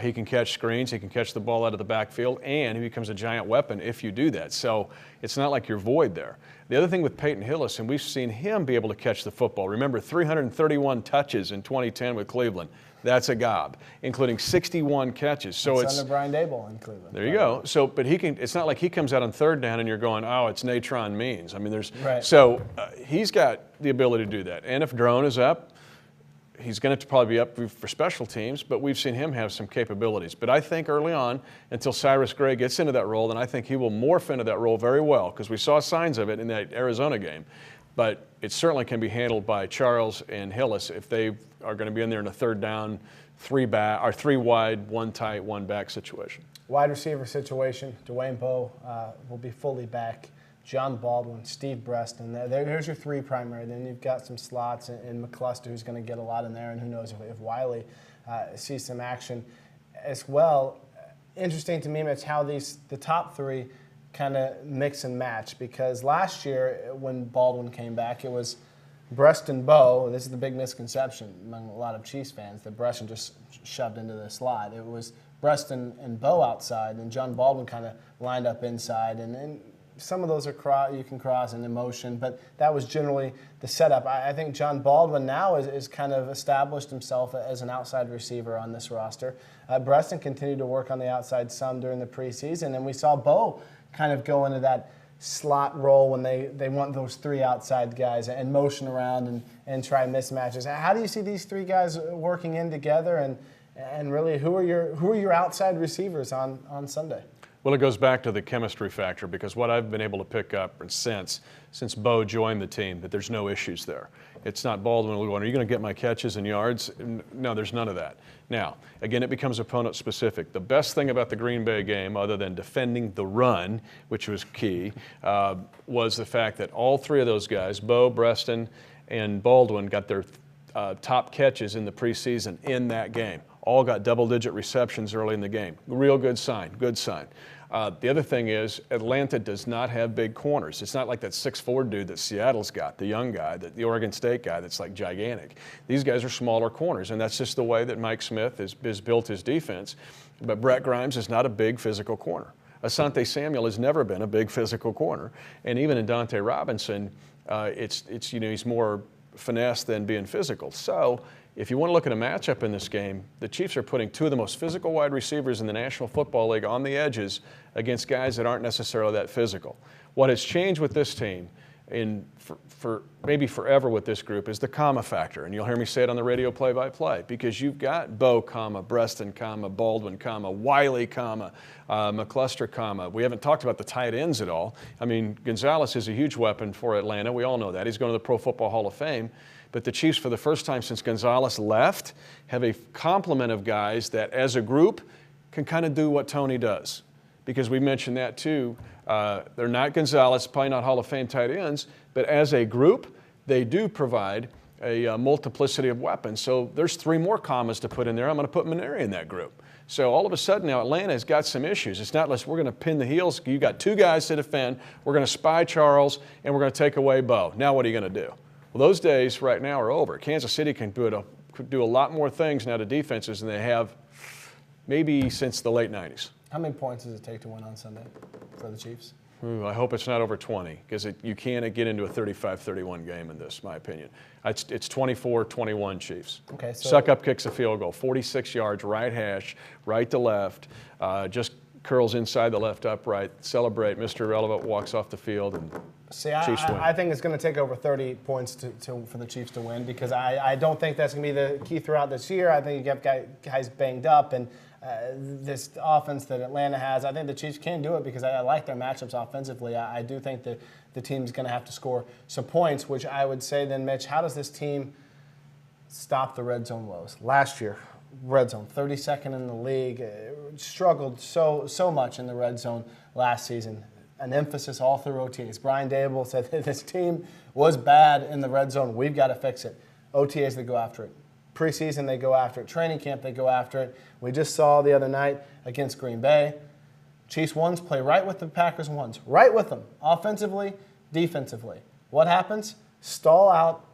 He can catch screens. He can catch the ball out of the backfield, and he becomes a giant weapon if you do that. So it's not like you're void there. The other thing with Peyton Hillis, and we've seen him be able to catch the football. Remember, 331 touches in 2010 with Cleveland. That's a gob, including 61 catches. So it's under Brian Daboll in Cleveland. There you go. So, but he can. It's not like he comes out on third down and you're going, oh, it's Natron Means. I mean, there's right. So he's got the ability to do that. And if Drone is up, he's going to probably be up for special teams, but we've seen him have some capabilities. But I think early on, until Cyrus Gray gets into that role, then I think he will morph into that role very well, because we saw signs of it in that Arizona game. But it certainly can be handled by Charles and Hillis if they are going to be in there in a third down, three wide, one tight, one back situation. Wide receiver situation, Dwayne Bowe will be fully back. John Baldwin, Steve Breaston. There's your three primary. Then you've got some slots in McCluster, who's going to get a lot in there, and who knows if Wiley sees some action as well. Interesting to me, Mitch, how the top three kind of mix and match, because last year when Baldwin came back, it was Breaston, Bowe, and this is the big misconception among a lot of Chiefs fans, that Breaston just shoved into the slot. It was Breaston and Bowe outside, and John Baldwin kind of lined up inside, and some of those are you can cross in motion, but that was generally the setup. I think John Baldwin now is kind of established himself as an outside receiver on this roster. Breaston continued to work on the outside some during the preseason, and we saw Bowe kind of go into that slot role when they want those three outside guys and motion around and try mismatches. How do you see these three guys working in together, and really who are your outside receivers on Sunday? Well, it goes back to the chemistry factor, because what I've been able to pick up since Bowe joined the team, that there's no issues there. It's not Baldwin going, are you going to get my catches and yards? No, there's none of that. Now, again, it becomes opponent specific. The best thing about the Green Bay game, other than defending the run, which was key, was the fact that all three of those guys, Bowe, Breaston, and Baldwin, got their top catches in the preseason in that game. All got double-digit receptions early in the game. Real good sign, good sign. The other thing is Atlanta does not have big corners. It's not like that 6'4" dude that Seattle's got, the young guy, the Oregon State guy that's like gigantic. These guys are smaller corners, and that's just the way that Mike Smith has built his defense. But Brett Grimes is not a big physical corner. Asante Samuel has never been a big physical corner. And even in Dante Robinson, he's more finesse than being physical. So if you want to look at a matchup in this game, the Chiefs are putting two of the most physical wide receivers in the National Football League on the edges against guys that aren't necessarily that physical. What has changed with this team, for maybe forever with this group is the comma factor. And you'll hear me say it on the radio play-by-play because you've got Bo, Breaston, Baldwin, Wiley, McCluster, We haven't talked about the tight ends at all. I mean, Gonzalez is a huge weapon for Atlanta. We all know that. He's going to the Pro Football Hall of Fame. But the Chiefs, for the first time since Gonzalez left, have a complement of guys that, as a group, can kind of do what Tony does. Because we mentioned that too. They're not Gonzalez, probably not Hall of Fame tight ends, but as a group, they do provide a multiplicity of weapons. So there's 3 more commas to put in there. I'm going to put Maneri in that group. So all of a sudden now Atlanta has got some issues. It's not like we're going to pin the heels. You got 2 guys to defend. We're going to spy Charles, and we're going to take away Bo. Now what are you going to do? Well, those days right now are over. Kansas City can do a lot more things now to defenses than they have maybe since the late 90s. How many points does it take to win on Sunday for the Chiefs? Ooh, I hope it's not over 20 because you can't get into a 35-31 game in this, my opinion. It's 24-21 Chiefs. Okay, so Suck up kicks a field goal, 46 yards, right hash, right to left, just curls inside the left upright, celebrate. Mr. Irrelevant walks off the field and Chiefs win. I think it's going to take over 30 points for the Chiefs to win because I don't think that's going to be the key throughout this year. I think you have guys banged up and this offense that Atlanta has, I think the Chiefs can do it because I like their matchups offensively. I do think that the team's going to have to score some points, which I would say then, Mitch, how does this team stop the red zone woes? Last year, red zone, 32nd in the league, struggled so much in the red zone last season. An emphasis all through OTAs. Brian Daboll said that this team was bad in the red zone. We've got to fix it. OTAs, they go after it. Preseason, they go after it. Training camp, they go after it. We just saw the other night against Green Bay. Chiefs ones play right with the Packers ones. Right with them. Offensively, defensively. What happens? Stall out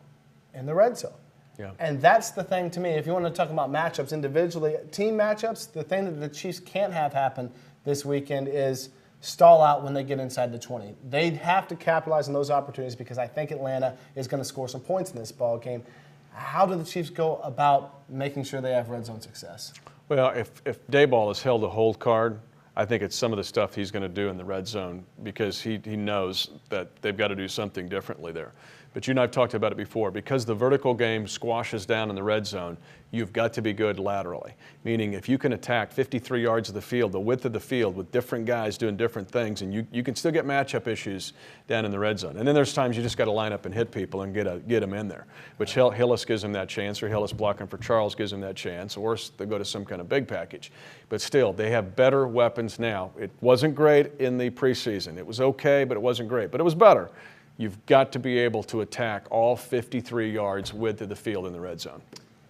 in the red zone. Yeah. And that's the thing to me. If you want to talk about matchups individually, team matchups, the thing that the Chiefs can't have happen this weekend is stall out when they get inside the 20. They have to capitalize on those opportunities because I think Atlanta is going to score some points in this ball game. How do the Chiefs go about making sure they have red zone success? Well, if Daboll has held a hold card, I think it's some of the stuff he's going to do in the red zone because he knows that they've got to do something differently there. But you and I have talked about it before. Because the vertical game squashes down in the red zone, you've got to be good laterally. Meaning if you can attack 53 yards of the field, the width of the field with different guys doing different things, and you can still get matchup issues down in the red zone. And then there's times you just got to line up and hit people and get them in there, which Hillis gives him that chance, or Hillis blocking for Charles gives him that chance, or they go to some kind of big package. But still, they have better weapons now. It wasn't great in the preseason. It was okay, but it wasn't great. But it was better. You've got to be able to attack all 53 yards width of the field in the red zone.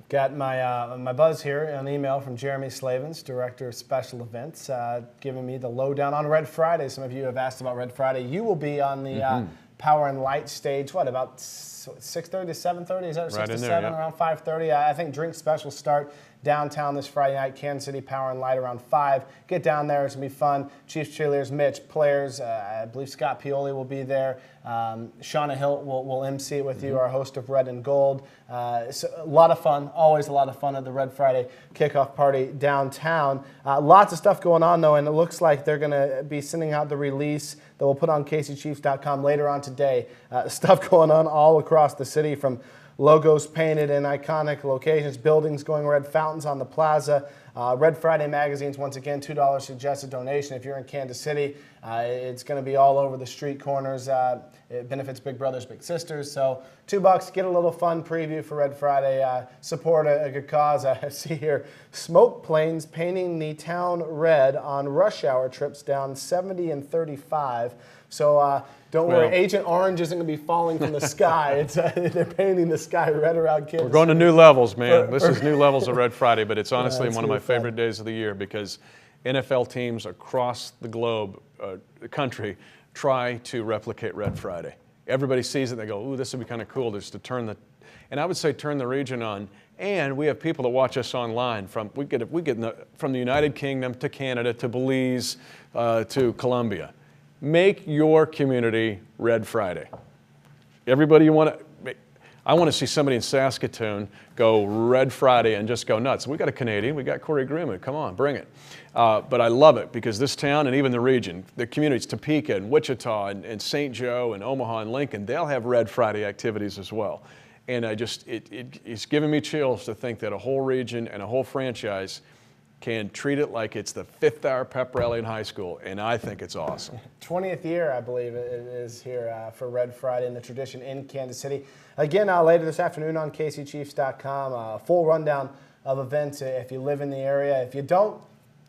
Got my buzz here, an email from Jeremy Slavens, Director of Special Events, giving me the lowdown on Red Friday. Some of you have asked about Red Friday. You will be on the Power and Light stage, about 6:30 to 7:30? Is that 6 to 7, yeah. Around 5:30? I think drink specials start downtown this Friday night, Kansas City Power and Light around 5. Get down there. It's going to be fun. Chiefs cheerleaders, Mitch, players. I believe Scott Pioli will be there. Shauna Hill will MC it with you, our host of Red and Gold. So a lot of fun. Always a lot of fun at the Red Friday kickoff party downtown. Lots of stuff going on, though, and it looks like they're going to be sending out the release that we'll put on KCChiefs.com later on today. Stuff going on all across the city, from logos painted in iconic locations, buildings going red, fountains on the plaza. Red Friday magazines, once again, $2 suggested donation if you're in Kansas City. It's going to be all over the street corners. It benefits Big Brothers Big Sisters. So $2, get a little fun preview for Red Friday. Support a good cause. I see here smoke planes painting the town red on rush hour trips down 70 and 35. So don't worry, Agent Orange isn't going to be falling from the sky. They're painting the sky red around Kansas. We're going to new levels, man. This is new levels of Red Friday, but it's honestly one of my favorite days of the year because NFL teams across the globe, the country, try to replicate Red Friday. Everybody sees it, they go, ooh, this would be kind of cool just to turn and I would say turn the region on. And we have people that watch us online from from the United Kingdom to Canada to Belize to Colombia. Make your community Red Friday. Everybody you want to. I want to see somebody in Saskatoon go Red Friday and just go nuts. We got a Canadian, we got Corey Greenwood. Come on, bring it. But I love it because this town and even the region, the communities, Topeka and Wichita and St. Joe and Omaha and Lincoln, they'll have Red Friday activities as well. And it's giving me chills to think that a whole region and a whole franchise can treat it like it's the 5th hour pep rally in high school, and I think it's awesome. 20th year, I believe, it is here for Red Friday and the tradition in Kansas City. Again, later this afternoon on KCChiefs.com, a full rundown of events if you live in the area. If you don't,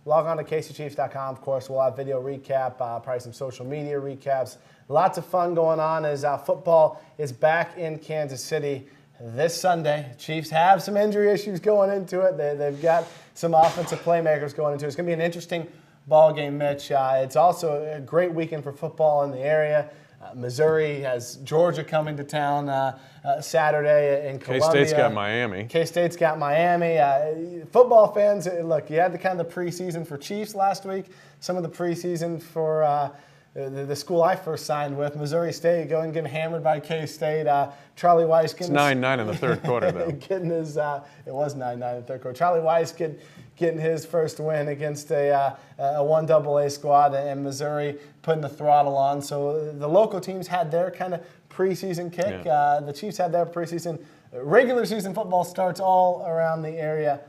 log on to KCChiefs.com. Of course, we'll have video recap, probably some social media recaps. Lots of fun going on as football is back in Kansas City this Sunday. Chiefs have some injury issues going into it. They've got some offensive playmakers going into it. It's going to be an interesting ball game, Mitch. It's also a great weekend for football in the area. Missouri has Georgia coming to town Saturday in Columbia. K-State's got Miami. K-State's got Miami. Football fans, look, you had the kind of the preseason for Chiefs last week, some of the preseason for the school I first signed with, Missouri State, going getting hammered by K-State. Charlie Weiss getting it's 9-9 in the third quarter, though. Getting his, it was 9-9 in the third quarter. Charlie Weiss getting his first win against a 1AA squad, and Missouri putting the throttle on. So the local teams had their kind of preseason kick. Yeah. The Chiefs had their preseason. Regular season football starts all around the area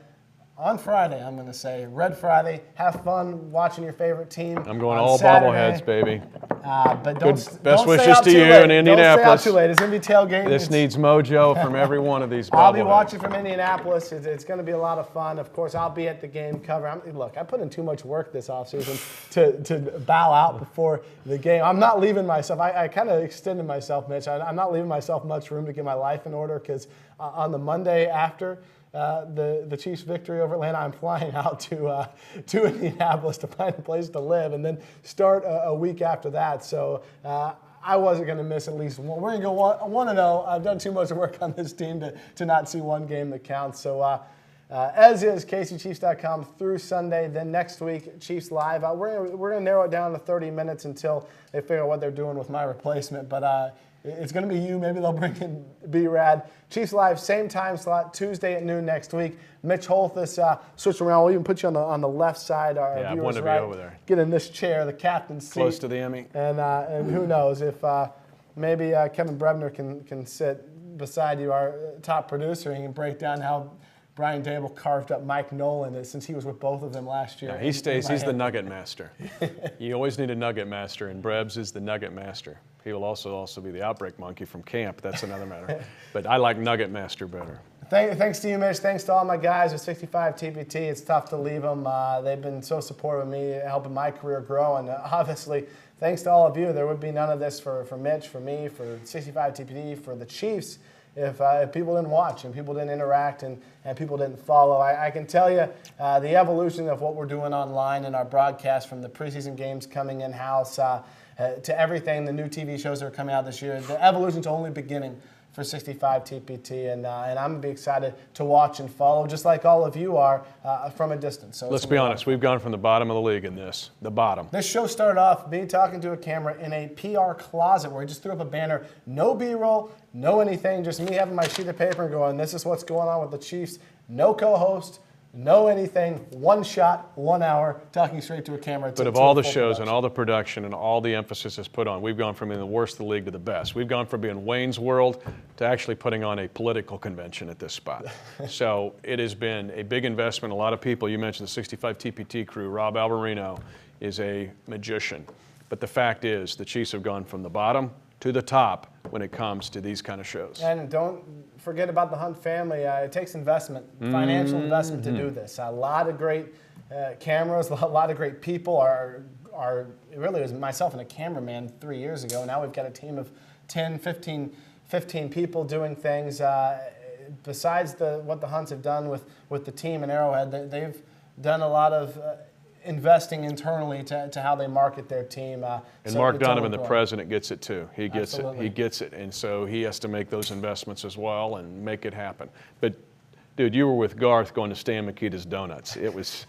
on Friday, I'm going to say. Red Friday. Have fun watching your favorite team. I'm going on all Saturday. bobbleheads, baby. But Best don't wishes stay out to too you late. in Indianapolis. Don't stay out too late. It's going to be tailgating. This needs mojo from every one of these bobbleheads. I'll be watching from Indianapolis. It's going to be a lot of fun. Of course, I'll be at the game cover. Look, I put in too much work this offseason to bow out before the game. I'm not leaving myself. I kind of extended myself, Mitch. I'm not leaving myself much room to get my life in order because on the Monday after the Chiefs' victory over Atlanta, I'm flying out to Indianapolis to find a place to live and then start a week after that. So I wasn't going to miss at least one. We're going to go 1-0. I've done too much work on this team to not see one game that counts. So as is KCChiefs.com through Sunday. Then next week, Chiefs Live. We're going to narrow it down to 30 minutes until they figure out what they're doing with my replacement. But it's going to be you. Maybe they'll bring in B-Rad. Chiefs Live, same time slot, Tuesday at noon next week. Mitch Holthus, switch around. We'll even put you on the left side. Our I viewers want to be right. over there. Get in this chair, the captain's seat. Close to the Emmy. And who knows if maybe Kevin Brebner can sit beside you, our top producer, and he can break down how Brian Dable carved up Mike Nolan since he was with both of them last year. Yeah, he stays. He's the nugget master. You always need a nugget master, and Brebs is the nugget master. He will also be the outbreak monkey from camp. That's another matter. But I like nugget master better. Thanks to you, Mitch. Thanks to all my guys with 65 TPT. It's tough to leave them. They've been so supportive of me, helping my career grow. And obviously, thanks to all of you. There would be none of this for Mitch, for me, for 65 TPT, for the Chiefs, if people didn't watch and people didn't interact and people didn't follow. I can tell you the evolution of what we're doing online and our broadcast, from the preseason games coming in-house to everything, the new TV shows that are coming out this year, the evolution's only beginning for 65 TPT, and I'm going to be excited to watch and follow, just like all of you are, from a distance. So let's be honest, we've gone from the bottom of the league in this, the bottom. This show started off me talking to a camera in a PR closet where I just threw up a banner, no B-roll, no anything, just me having my sheet of paper and going, this is what's going on with the Chiefs, no co-host, no anything, one shot, 1 hour, talking straight to a camera. But of all the shows and all the production and all the emphasis is put on, we've gone from being the worst of the league to the best. We've gone from being Wayne's World to actually putting on a political convention at this spot. So it has been a big investment. A lot of people, you mentioned the 65 TPT crew, Rob Alberino is a magician. But the fact is, the Chiefs have gone from the bottom to the top when it comes to these kind of shows. And don't forget about the Hunt family. It takes investment, financial investment to do this. A lot of great cameras, a lot of great people are it really was myself and a cameraman 3 years ago. Now we've got a team of 10, 15 people doing things. Besides what the Hunts have done with the team in Arrowhead, they've done a lot of investing internally to how they market their team. And Mark Donovan, the president, gets it too. He gets Absolutely. it. He gets it. And so he has to make those investments as well and make it happen. But, dude, you were with Garth going to Stan Mikita's Donuts. It was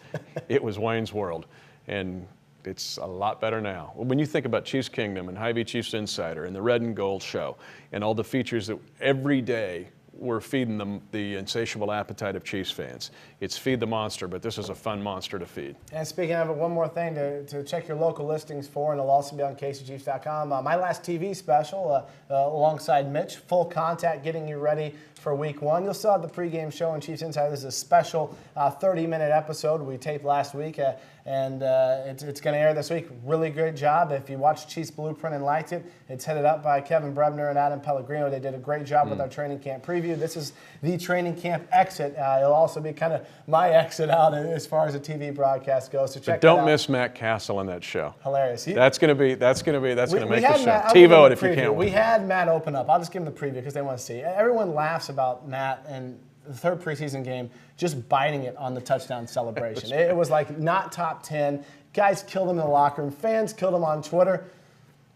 Wayne's World. And It's a lot better now. When you think about Chiefs Kingdom and Hy-Vee Chiefs Insider and the Red and Gold Show and all the features that every day we're feeding them the insatiable appetite of Chiefs fans. It's feed the monster, but this is a fun monster to feed. And speaking of it, one more thing to check your local listings for, and it'll also be on KCChiefs.com. My Last TV special alongside Mitch, Full Contact, getting you ready for Week 1. You'll still have the pregame show on Chiefs Insider. This is a special 30-minute episode we taped last week, and it's going to air this week. Really good job. If you watched Chiefs Blueprint and liked it, it's headed up by Kevin Brebner and Adam Pellegrino. They did a great job with our training camp preview. This is the training camp exit. It'll also be kind of my exit out as far as the TV broadcast goes. So check But don't that out. miss Matt Castle in that show. Hilarious. That's going to make the show. Matt, TiVo it if you can't. We had Matt open up. I'll just give him the preview because they want to see. Everyone laughs about Matt and the third preseason game just biting it on the touchdown celebration. It was like not top 10. Guys killed him in the locker room. Fans killed him on Twitter.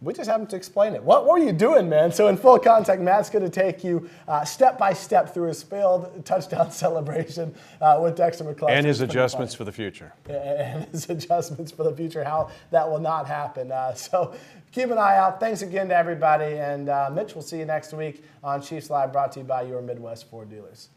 We just haven't to explain it. What were you doing, man? So in Full Contact, Matt's going to take you step by step through his failed touchdown celebration with Dexter McCluskey. And his adjustments for the future. And his adjustments for the future, how that will not happen. So keep an eye out. Thanks again to everybody. And Mitch, we'll see you next week on Chiefs Live, brought to you by your Midwest Ford dealers.